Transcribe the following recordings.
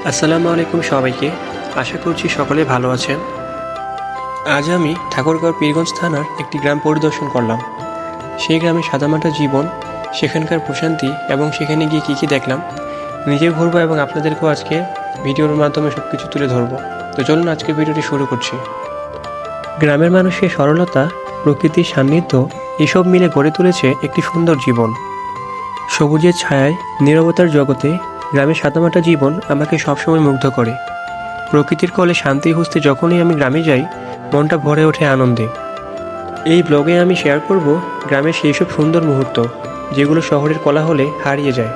আসসালামু আলাইকুম সবাইকে। আশা করছি সকলে ভালো আছেন। আজ আমি ঠাকুরগাঁও পীরগঞ্জ থানার একটি গ্রাম পরিদর্শন করলাম। সেই গ্রামে সাদামাটা জীবন, সেখানকার প্রশান্তি এবং সেখানে গিয়ে কী কী দেখলাম নিজে ঘুরবো এবং আপনাদেরকেও আজকে ভিডিওর মাধ্যমে সব কিছু তুলে ধরবো। তো চলুন আজকে ভিডিওটি শুরু করছি। গ্রামের মানুষের সরলতা, প্রকৃতির সান্নিধ্য এসব মিলে গড়ে তুলেছে একটি সুন্দর জীবন। সবুজের ছায়ায় নীরবতার জগতে গ্রামের সাদামাটা জীবন আমাকে সবসময় মুগ্ধ করে। প্রকৃতির কোলে শান্তি খুঁজতে যখনই আমি গ্রামে যাই, মনটা ভরে ওঠে আনন্দে। এই ব্লগে আমি শেয়ার করব গ্রামের সেই সব সুন্দর মুহূর্ত যেগুলো শহরের কোলাহলে হারিয়ে যায়।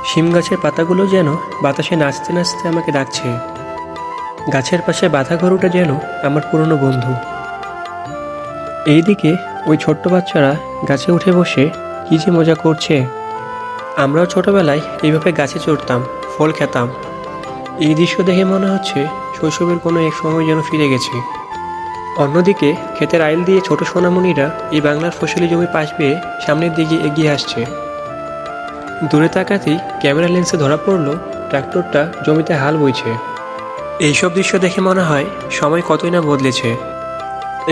শিম গাছের পাতাগুলো যেন বাতাসে নাচতে নাচতে আমাকে ডাকছে। গাছের পাশে বাঁধা গরুটা যেন আমার পুরনো বন্ধু। এইদিকে ওই ছোট্ট বাচ্চারা গাছে উঠে বসে কী যে মজা করছে। আমরাও ছোটবেলায় এইভাবে গাছে চড়তাম, ফল খেতাম। এই দৃশ্য দেখে মনে হচ্ছে শৈশবের কোনো এক সময় যেন ফিরে গেছে। অন্যদিকে ক্ষেতের আইল দিয়ে ছোট সোনামণিরা এই বাংলার ফসলি জমি পাশ বেয়ে সামনের দিকে এগিয়ে আসছে। দূরে তাকাতেই ক্যামেরা লেন্সে ধরা পড়ল ট্রাক্টরটা জমিতে হাল বইছে। এইসব দৃশ্য দেখে মনে হয় সময় কতই না বদলেছে।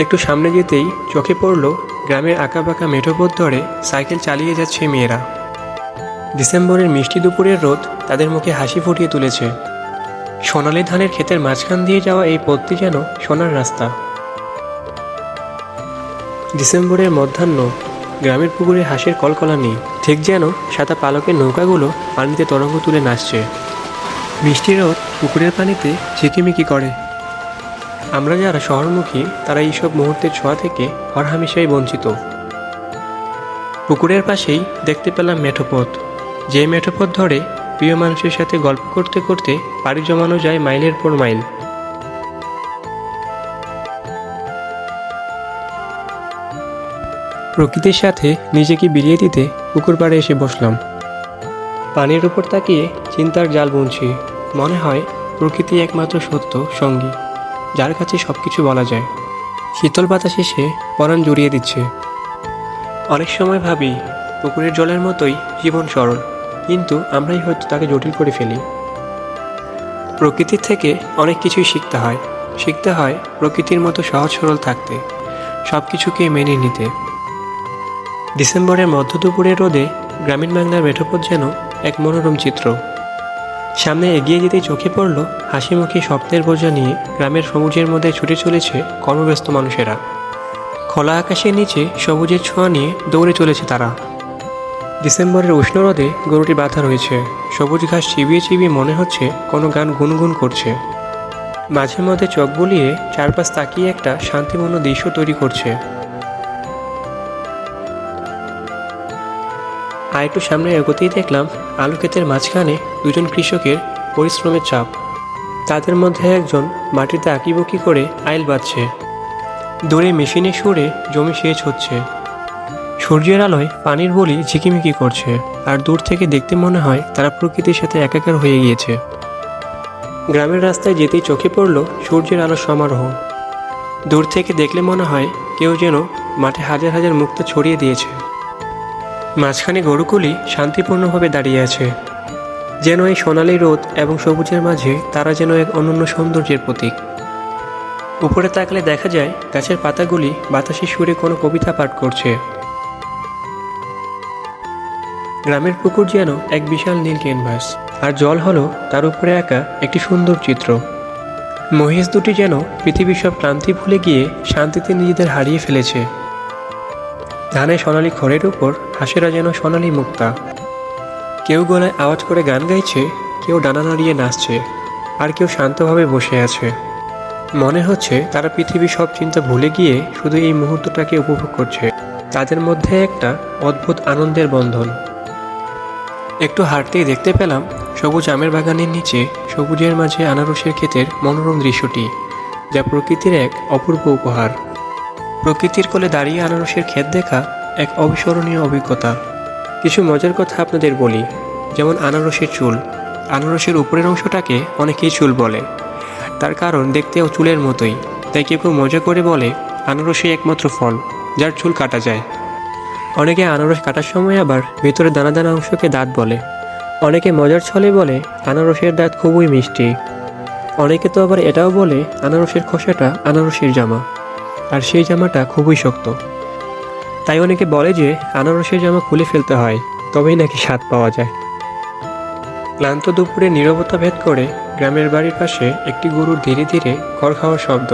একটু সামনে যেতেই চোখে পড়ল গ্রামের আঁকাবাঁকা মেঠো পথ ধরে সাইকেল চালিয়ে যাচ্ছে মেয়েরা। ডিসেম্বরের মিষ্টি দুপুরের রোদ তাদের মুখে হাসি ফুটিয়ে তুলেছে। সোনালি ধানের ক্ষেতের মাঝখান দিয়ে যাওয়া এই পথটি যেন সোনার রাস্তা। ডিসেম্বরের মধ্যাহ্ন, গ্রামের পুকুরে হাঁসের কলকলানি, ঠিক যেন সাদা পালকের নৌকাগুলো পানিতে তরঙ্গ তুলে নাচছে। মিষ্টি রোদ পুকুরের পানিতে ঝিকিমিকি করে। আমরা যারা শহরমুখী তারা এইসব মুহূর্তের ছোঁয়া থেকে হরহামেশাই বঞ্চিত। পুকুরের পাশেই দেখতে পেলাম মেঠোপথ, যে মেঠোপথ ধরে প্রিয় মানুষের সাথে গল্প করতে করতে পাড়ি জমানো যায় মাইলের পর মাইল। প্রকৃতির সাথে নিজেকে বিলিয়ে দিতে পুকুর পাড়ে এসে বসলাম। পানির উপর তাকিয়ে চিন্তার জাল বুনছি। মনে হয় প্রকৃতি একমাত্র সত্য সঙ্গী, যার কাছে সব কিছু বলা যায়। শীতল বাতাস এসে পরাণ জুড়িয়ে দিচ্ছে। অনেক সময় ভাবি পুকুরের জলের মতোই জীবন সরল, কিন্তু আমরাই হয়তো তাকে জটিল করে ফেলি। প্রকৃতির থেকে অনেক কিছুই শিখতে হয় প্রকৃতির মতো সহজ সরল থাকতে, সব কিছুকে মেনে নিতে। ডিসেম্বরের মধ্য দুপুরের রোদে গ্রামীণ বাংলার মেঠোপথ যেন এক মনোরম চিত্র। সামনে এগিয়ে যেতেই চোখে পড়ল হাসিমুখী স্বপ্নের বোঝা নিয়ে গ্রামের সবুজের মধ্যে ছুটে চলেছে কর্মব্যস্ত মানুষেরা। খোলা আকাশের নিচে সবুজের ছোঁয়া নিয়ে দৌড়ে চলেছে তারা। ডিসেম্বরের উষ্ণ রোদে গরুটি বাঁধা রয়েছে। সবুজ ঘাস চিবিয়ে চিবিয়ে মনে হচ্ছে কোনো গান গুনগুন করছে। মাঝে মধ্যে চোখ বুলিয়ে চারপাশ তাকিয়ে একটা শান্তিপূর্ণ দৃশ্য তৈরি করছে। আর একটু সামনে এগোতেই দেখলাম আলু ক্ষেতের মাঝখানে দুজন কৃষকের পরিশ্রমের চাপ। তাদের মধ্যে একজন মাটিতে আঁকিবুকি করে আইল বাঁধছে। দূরে মেশিনের সুরে জমি সেচ হচ্ছে। সূর্যের আলোয় পানির বলি ঝিকিমিকি করছে, আর দূর থেকে দেখতে মনে হয় তারা প্রকৃতির সাথে একাকার হয়ে গিয়েছে। গ্রামের রাস্তায় যেতেই চোখে পড়ল সূর্যের আলোর সমারোহ। দূর থেকে দেখলে মনে হয় কেউ যেন মাঠে হাজার হাজার মুক্তা ছড়িয়ে দিয়েছে। মাঝখানে গরুগুলি শান্তিপূর্ণভাবে দাঁড়িয়ে আছে, যেন এই সোনালি রোদ এবং সবুজের মাঝে তারা যেন এক অনন্য সৌন্দর্যের প্রতীক। উপরে তাকলে দেখা যায় গাছের পাতাগুলি বাতাসের সুরে কোনো কবিতা পাঠ করছে। গ্রামের পুকুর যেন এক বিশাল নীল ক্যানভাস, আর জল হলো তার উপরে আঁকা একটি সুন্দর চিত্র। মহিষ দুটি যেন পৃথিবীর সব ক্লান্তি ভুলে গিয়ে শান্তিতে নিজেদের হারিয়ে ফেলেছে। ধানের সোনালি খড়ের উপর হাঁসেরা যেন সোনালি মুক্তা। কেউ গলায় আওয়াজ করে গান গাইছে, কেউ ডানা নাড়িয়ে নাচছে, আর কেউ শান্তভাবে বসে আছে। মনে হচ্ছে তারা পৃথিবীর সব চিন্তা ভুলে গিয়ে শুধু এই মুহূর্তটাকে উপভোগ করছে। তাদের মধ্যে একটা অদ্ভুত আনন্দের বন্ধন। একটু হাঁটতেই দেখতে পেলাম সবুজ আমের বাগানের নিচে সবুজের মাঝে আনারসের ক্ষেতের মনোরম দৃশ্যটি, যা প্রকৃতির এক অপূর্ব উপহার। প্রকৃতির কোলে দাঁড়িয়ে আনারসের ক্ষেত দেখা এক অবিস্মরণীয় অভিজ্ঞতা। কিছু মজার কথা আপনাদের বলি, যেমন আনারসের চুল। আনারসের উপরের অংশটাকে অনেকেই চুল বলে, তার কারণ দেখতেও চুলের মতোই। তাই কেউ কেউ মজা করে বলে আনারসই একমাত্র ফল যার চুল কাটা যায়। অনেকে আনারস কাটার সময় আবার ভেতরে দানা দানা অংশকে দাঁত বলে। অনেকে মজার ছলে বলে আনারসের দাঁত খুবই মিষ্টি। অনেকে তো আবার এটাও বলে আনারসের খোসাটা আনারসের জামা, আর সেই জামাটা খুবই শক্ত। তাই অনেকে বলে যে আনারসের জামা খুলে ফেলতে হয়, তবেই নাকি স্বাদ পাওয়া যায়। ক্লান্ত দুপুরে নীরবতা ভেদ করে গ্রামের বাড়ির পাশে একটি গরুর ধীরে ধীরে খড় খাওয়ার শব্দ।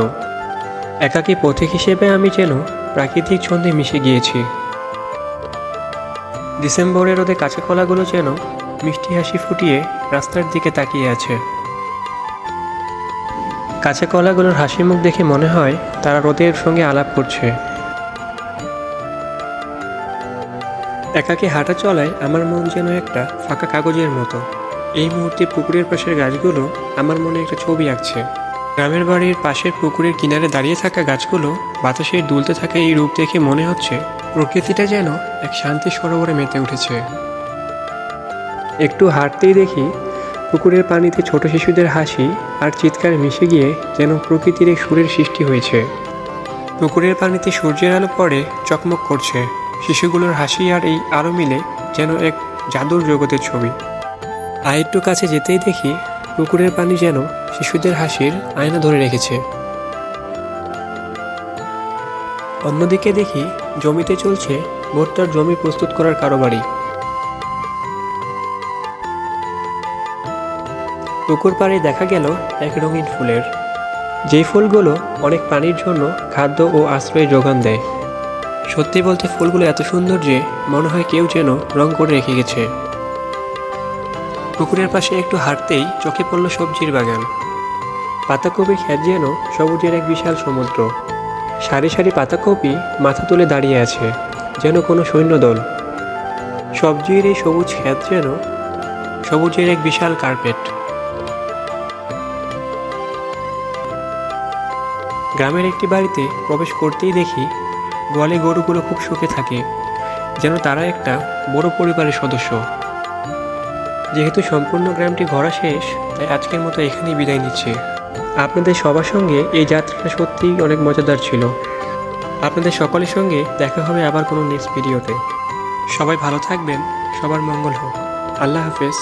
একাকী পথিক হিসেবে আমি যেন প্রাকৃতিক ছন্দে মিশে গিয়েছি। ডিসেম্বরের রোদে কাঁচা কলাগুলো যেন মিষ্টি হাসি ফুটিয়ে রাস্তার দিকে তাকিয়ে আছে। কাঁচা কলাগুলোর হাসি মুখ দেখে মনে হয় তারা রোদের সঙ্গে আলাপ করছে। একাকী হাঁটা চলায় আমার মন যেন একটা ফাঁকা কাগজের মতো। এই মুহূর্তে পুকুরের পাশের গাছগুলো আমার মনে একটা ছবি আঁকছে। গ্রামের বাড়ির পাশের পুকুরের কিনারে দাঁড়িয়ে থাকা গাছগুলো বাতাসে দুলতে থাকা এই রূপ দেখে মনে হচ্ছে প্রকৃতিটা যেন এক শান্তি সরোবরে মেতে উঠেছে। একটু হাঁটতেই দেখি পুকুরের পানিতে ছোট শিশুদের হাসি আর চিৎকার মিশে গিয়ে যেন প্রকৃতির এক সুরের সৃষ্টি হয়েছে। পুকুরের পানিতে সূর্যের আলো পড়ে চকমক করছে, শিশুগুলোর হাসি আর এই আলো মিলে যেন এক জাদুর জগতের ছবি। আর একটু কাছে যেতেই দেখি পুকুরের পানি যেন শিশুদের হাসির আয়না ধরে রেখেছে। অন্যদিকে দেখি জমিতে চলছে ভুট্টার জমি প্রস্তুত করার কারবারি। পুকুর পাড়ে দেখা গেল এক রঙিন ফুলের, যেই ফুলগুলো অনেক প্রাণীর জন্য খাদ্য ও আশ্রয় যোগান দেয়। সত্যি বলতে ফুলগুলো এত সুন্দর যে মনে হয় কেউ যেন রং করে রেখে গেছে। পুকুরের পাশে একটু হাঁটতেই চোখে পড়ল সবজির বাগান। পাতাকপির ক্ষেত যেন সবুজের এক বিশাল সমুদ্র। সারি সারি পাতাকপি মাথা তুলে দাঁড়িয়ে আছে, যেন কোনো সৈন্যদল। সবজির এই সবুজ ক্ষেত যেন সবুজের এক বিশাল কার্পেট। গ্রামের একটি বাড়িতে প্রবেশ করতেই দেখি গোয়ালে গরুগুলো খুব সুখে থাকে, যেন তারা একটা বড় পরিবারের সদস্য। যেহেতু সম্পূর্ণ গ্রামটি ঘোরা শেষ, তাই আজকের মতো এখানেই বিদায় নিচ্ছি। আপনাদের সবার সঙ্গে এই যাত্রাটা সত্যিই অনেক মজাদার ছিল। আপনাদের সকলের সঙ্গে দেখা হবে আবার কোনো নেক্সট ভিডিওতে। সবাই ভালো থাকবেন, সবার মঙ্গল হোক। আল্লাহ হাফেজ।